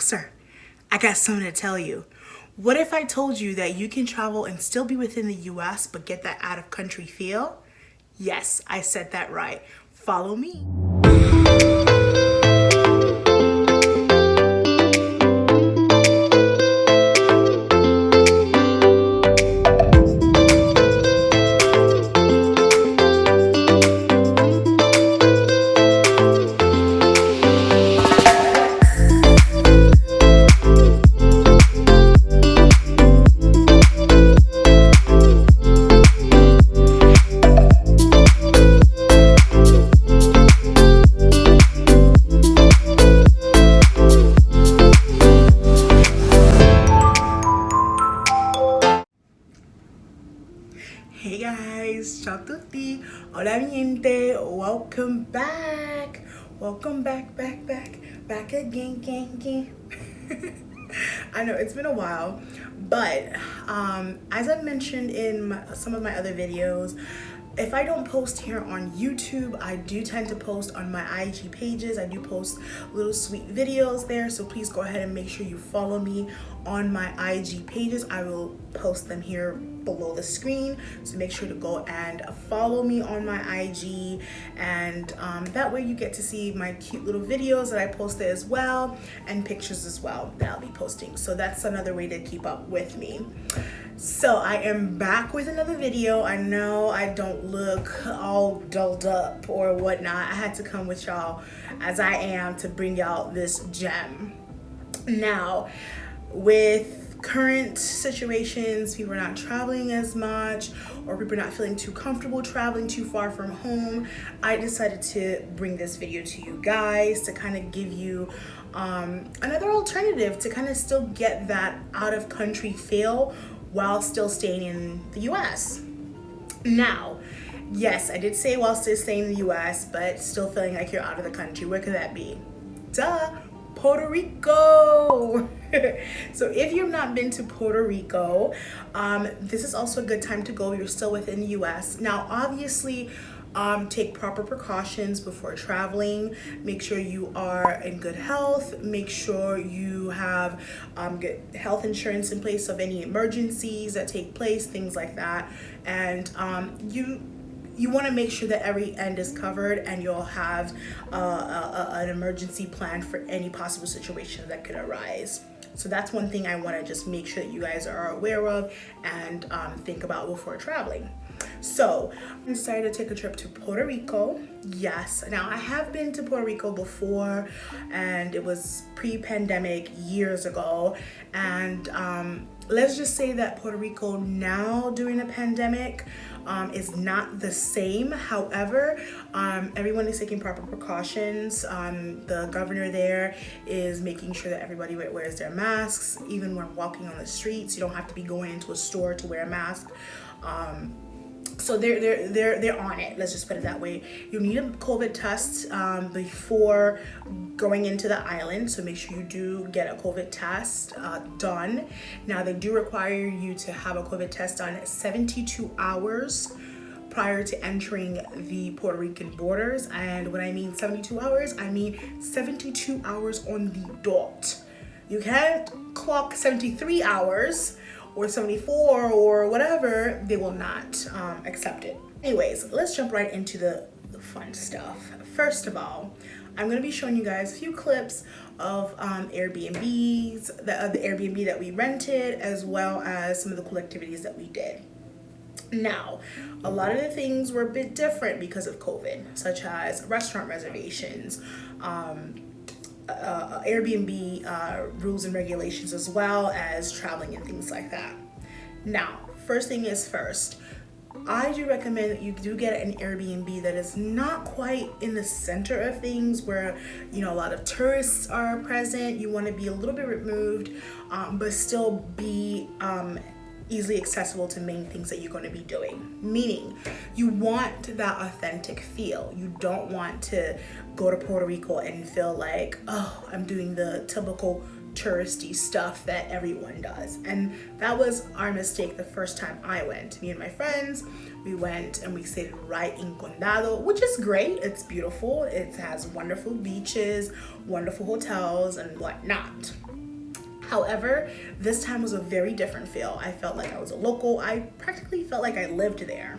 closer. I got something to tell you. What if I told you that you can travel and still be within the US but get that out of country feel? Yes, I said that right. Follow me. Hey guys, ciao tutti, hola mi gente, welcome back again. I know it's been a while, but as I've mentioned in some of my other videos, if I don't post here on YouTube, I do tend to post on my IG pages. I do post little sweet videos there, so please go ahead and make sure you follow me on my IG pages. I will post them here below the screen, so make sure to go and follow me on my IG, and that way you get to see my cute little videos that I posted as well, and pictures as well that I'll be posting. So that's another way to keep up with me. So I am back with another video. I know I don't look all dulled up or whatnot. I had to come with y'all as I am to bring y'all this gem. Now, with current situations, people are not traveling as much, or people are not feeling too comfortable traveling too far from home, I decided to bring this video to you guys to kind of give you another alternative to kind of still get that out of country feel while still staying in the US. Now, yes, I did say while still staying in the US, but still feeling like you're out of the country. Where could that be? Duh, Puerto Rico. So if you've not been to Puerto Rico, this is also a good time to go. You're still within the US. Now, obviously, take proper precautions before traveling. Make sure you are in good health. Make sure you have good health insurance in place of any emergencies that take place, things like that. And you want to make sure that every end is covered, and you'll have an emergency plan for any possible situation that could arise. So that's one thing I want to just make sure that you guys are aware of and think about before traveling. So I decided to take a trip to Puerto Rico. Yes, now I have been to Puerto Rico before, and it was pre-pandemic years ago. And let's just say that Puerto Rico now during a pandemic is not the same. However, everyone is taking proper precautions. The governor there is making sure that everybody wears their masks, even when walking on the streets. You don't have to be going into a store to wear a mask. So they're on it. Let's just put it that way. You need a COVID test before going into the island, so make sure you do get a COVID test done. Now, they do require you to have a COVID test done 72 hours prior to entering the Puerto Rican borders. And when I mean 72 hours, I mean 72 hours on the dot. You can't clock 73 hours or 74 or whatever. They will not accept it. Anyways, let's jump right into the fun stuff. First of all, I'm going to be showing you guys a few clips of Airbnbs, the Airbnb that we rented, as well as some of the cool activities that we did. Now, a lot of the things were a bit different because of COVID, such as restaurant reservations, Airbnb rules and regulations, as well as traveling and things like that. Now, first thing is first, I do recommend that you do get an Airbnb that is not quite in the center of things where, you know, a lot of tourists are present. You want to be a little bit removed, but still be easily accessible to main things that you're going to be doing. Meaning, you want that authentic feel. You don't want to go to Puerto Rico and feel like, oh, I'm doing the typical touristy stuff that everyone does. And that was our mistake the first time I went. Me and my friends, we went and we stayed right in Condado, which is great. It's beautiful. It has wonderful beaches, wonderful hotels, and whatnot. However, this time was a very different feel. I felt like I was a local. I practically felt like I lived there.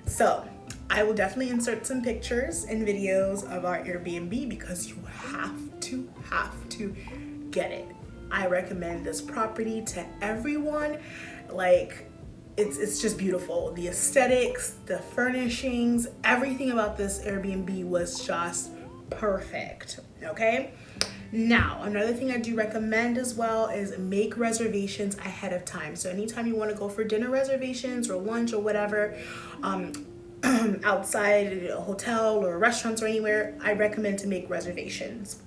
So I will definitely insert some pictures and videos of our Airbnb because you have to get it. I recommend this property to everyone. Like, it's just beautiful. The aesthetics, the furnishings, everything about this Airbnb was just perfect, okay? Now, another thing I do recommend as well is make reservations ahead of time. So anytime you want to go for dinner reservations or lunch or whatever, outside a hotel or restaurants or anywhere, I recommend to make reservations.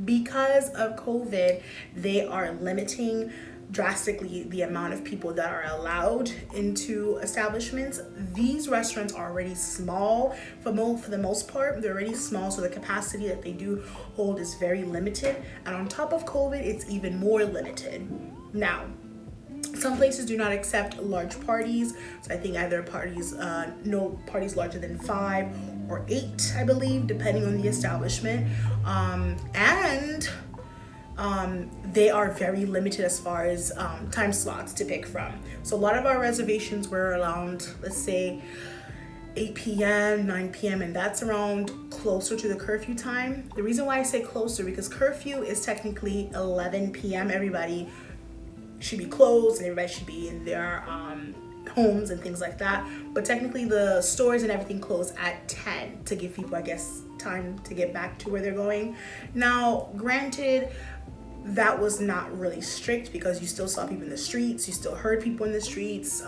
Because of COVID, they are limiting drastically the amount of people that are allowed into establishments. These restaurants are already small for the most part. They're already small, so the capacity that they do hold is very limited. And on top of COVID, it's even more limited. Now, some places do not accept large parties, so I think either parties, no parties larger than 5 or 8, I believe, depending on the establishment. They are very limited as far as time slots to pick from. So a lot of our reservations were around, let's say, 8 p.m., 9 p.m., and that's around closer to the curfew time. The reason why I say closer, because curfew is technically 11 p.m. Everybody should be closed and everybody should be in their homes and things like that. But technically the stores and everything close at 10 to give people, I guess, time to get back to where they're going. Now, granted, that was not really strict because you still saw people in the streets, you still heard people in the streets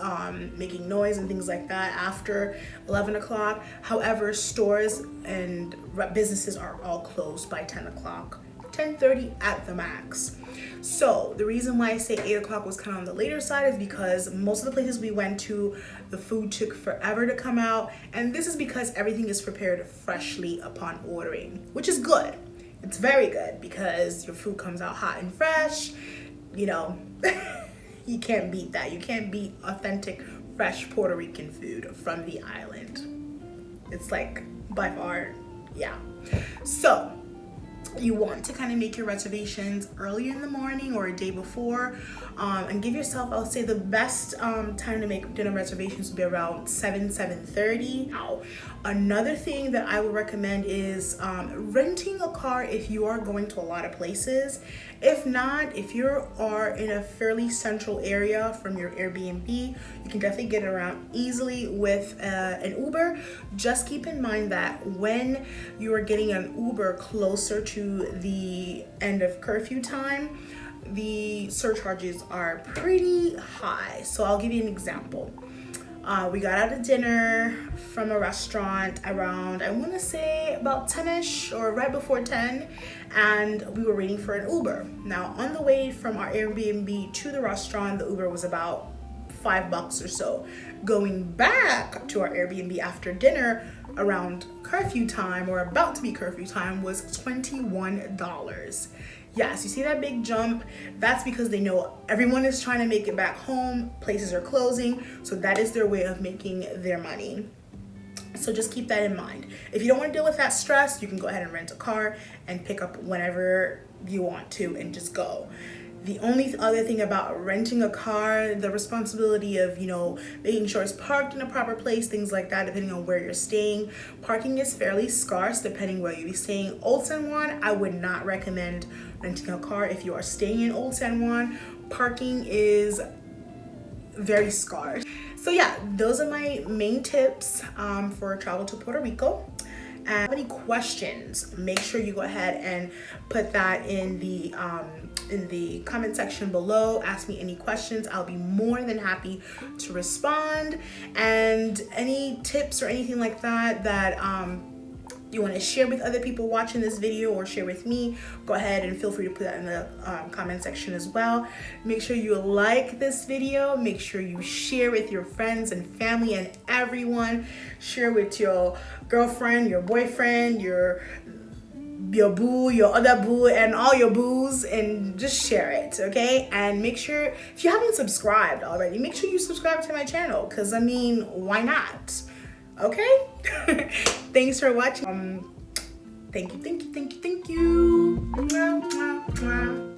making noise and things like that after 11 o'clock. However, stores and businesses are all closed by 10 o'clock, 10:30 at the max. So the reason why I say 8 o'clock was kind of on the later side is because most of the places we went to, the food took forever to come out. And this is because everything is prepared freshly upon ordering, which is good. It's very good because your food comes out hot and fresh. You know, you can't beat that. You can't beat authentic, fresh Puerto Rican food from the island. It's like by far, yeah. So you want to kind of make your reservations early in the morning or a day before, and give yourself, I'll say the best time to make dinner reservations would be around 7:30. Now, another thing that I would recommend is renting a car if you are going to a lot of places. If not, if you are in a fairly central area from your Airbnb, you can definitely get around easily with an Uber. Just keep in mind that when you are getting an Uber closer to the end of curfew time, the surcharges are pretty high. So I'll give you an example. We got out of dinner from a restaurant around, I want to say about 10ish or right before 10, and we were waiting for an Uber. Now, on the way from our Airbnb to the restaurant, the Uber was about $5 or so. Going back to our Airbnb after dinner around curfew time or about to be curfew time was $21. Yes, you see that big jump? That's because they know everyone is trying to make it back home. Places are closing, so that is their way of making their money. So just keep that in mind. If you don't want to deal with that stress, you can go ahead and rent a car and pick up whenever you want to and just go. The only other thing about renting a car, the responsibility of, making sure it's parked in a proper place, things like that, depending on where you're staying. Parking is fairly scarce depending where you're staying. Old San Juan, I would not recommend renting a car if you are staying in Old San Juan. Parking is very scarce. So yeah, those are my main tips for travel to Puerto Rico. And if you have any questions, make sure you go ahead and put that in the comment section below. Ask me any questions. I'll be more than happy to respond. And any tips or anything like that you want to share with other people watching this video or share with me, go ahead and feel free to put that in the comment section as well. Make sure you like this video. Make sure you share with your friends and family and everyone. Share with your girlfriend, your boyfriend, your your boo, your other boo, and all your boos, and just share it, okay? And make sure, if you haven't subscribed already, make sure you subscribe to my channel, because I mean, why not? Okay? Thanks for watching. Thank you. Mwah, mwah, mwah.